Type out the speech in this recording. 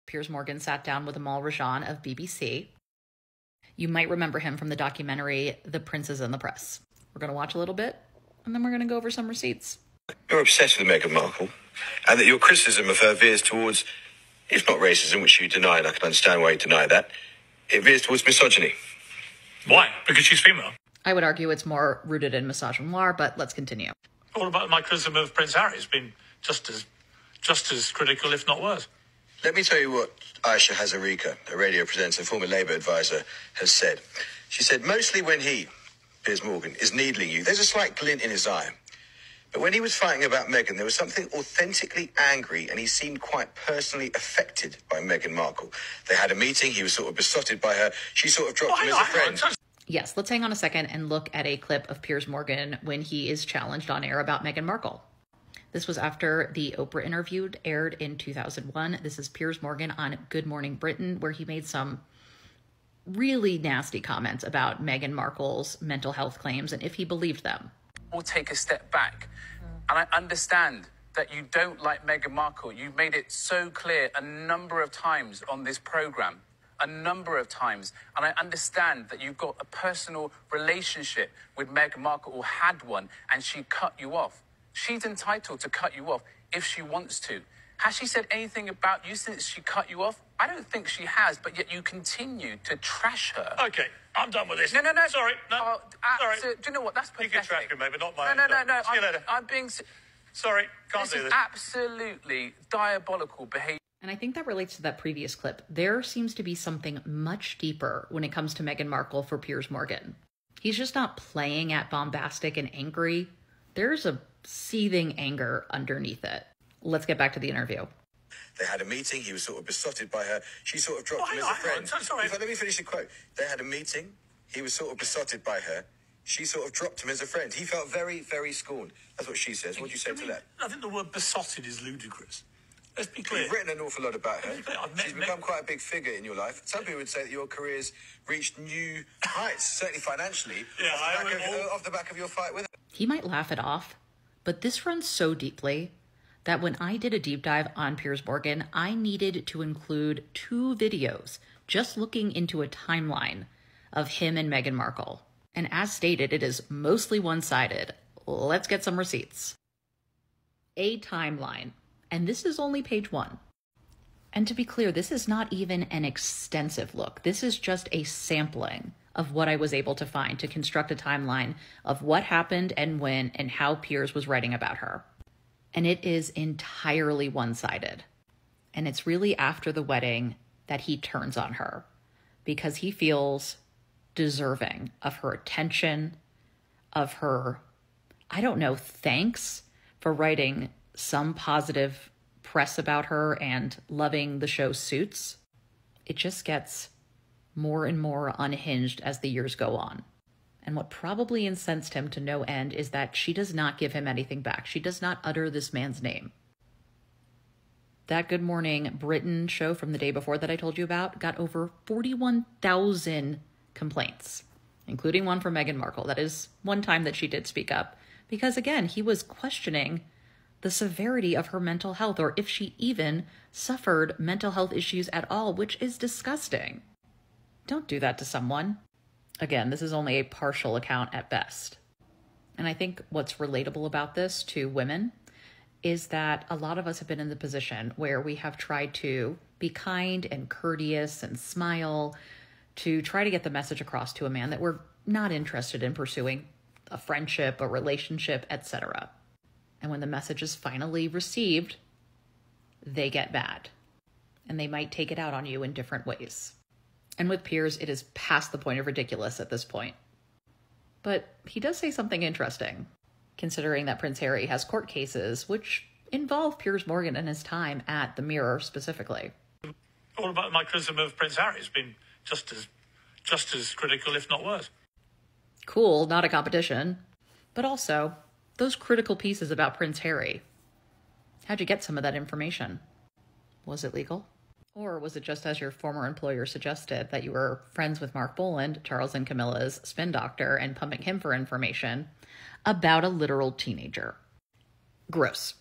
Piers Morgan sat down with Amal Rajan of BBC. You might remember him from the documentary The Princes and the Press. We're going to watch a little bit, and then we're going to go over some receipts. You're obsessed with Meghan Markle, and that your criticism of her veers towards, if not racism, which you deny, and I can understand why you deny that, it veers towards misogyny. Why? Because she's female. I would argue it's more rooted in misogynoir, but let's continue. All about my criticism of Prince Harry has been just as critical, if not worse. Let me tell you what Aisha Hazarika, a radio presenter, former Labour advisor, has said. She said, mostly when he, Piers Morgan, is needling you, there's a slight glint in his eye. But when he was fighting about Meghan, there was something authentically angry, and he seemed quite personally affected by Meghan Markle. They had a meeting, he was sort of besotted by her, she sort of dropped him as a friend. Yes, let's hang on a second and look at a clip of Piers Morgan when he is challenged on air about Meghan Markle. This was after the Oprah interview aired in 2001. This is Piers Morgan on Good Morning Britain, where he made some really nasty comments about Meghan Markle's mental health claims and if he believed them. We'll take a step back. And I understand that you don't like Meghan Markle. You've made it so clear a number of times on this program. A number of times. And I understand that you've got a personal relationship with Meghan Markle, or had one, and she cut you off. She's entitled to cut you off if she wants to. Has she said anything about you since she cut you off? I don't think she has, but yet you continue to trash her. Okay, I'm done with this. No. Sorry, no. Sorry. So, do you know what? That's pathetic. You can trash me, maybe not my... No. See you later. I'm being... Sorry, can't do This this. is absolutely diabolical behavior. And I think that relates to that previous clip. There seems to be something much deeper when it comes to Meghan Markle for Piers Morgan. He's just not playing at bombastic and angry. There's a seething anger underneath it. Let's get back to the interview. They had a meeting, he was sort of besotted by her, she sort of dropped him as a friend. Sorry. Let me finish the quote. They had a meeting, he was sort of besotted by her, she sort of dropped him as a friend. He felt very, very scorned. That's what she says. What do you say to that? I think the word besotted is ludicrous. Let's be clear. You've written an awful lot about her. She's become quite a big figure in your life. Some people would say that your career's reached new heights, certainly financially, off the back of your fight with her. He might laugh it off, but this runs so deeply that when I did a deep dive on Piers Morgan, I needed to include 2 videos just looking into a timeline of him and Meghan Markle. And as stated, it is mostly one-sided. Let's get some receipts. A timeline. And this is only page 1. And to be clear, this is not even an extensive look. This is just a sampling of what I was able to find to construct a timeline of what happened and when and how Piers was writing about her. And it is entirely one-sided. And it's really after the wedding that he turns on her because he feels deserving of her attention, of her, I don't know, thanks for writing some positive press about her and loving the show Suits. It just gets more and more unhinged as the years go on. And what probably incensed him to no end is that she does not give him anything back. She does not utter this man's name. That Good Morning Britain show from the day before that I told you about got over 41,000 complaints, including one from Meghan Markle. That is one time that she did speak up because, again, he was questioning the severity of her mental health or if she even suffered mental health issues at all, which is disgusting. Don't do that to someone. Again, this is only a partial account at best. And I think what's relatable about this to women is that a lot of us have been in the position where we have tried to be kind and courteous and smile to try to get the message across to a man that we're not interested in pursuing a friendship, a relationship, etc. And when the message is finally received, they get mad. And they might take it out on you in different ways. And with Piers, it is past the point of ridiculous at this point. But he does say something interesting, considering that Prince Harry has court cases which involve Piers Morgan and his time at the Mirror specifically. All about my criticism of Prince Harry has been just as critical, if not worse. Cool, not a competition. But also, those critical pieces about Prince Harry. How'd you get some of that information? Was it legal? Or was it just as your former employer suggested, that you were friends with Mark Boland, Charles and Camilla's spin doctor, and pumping him for information about a literal teenager? Gross.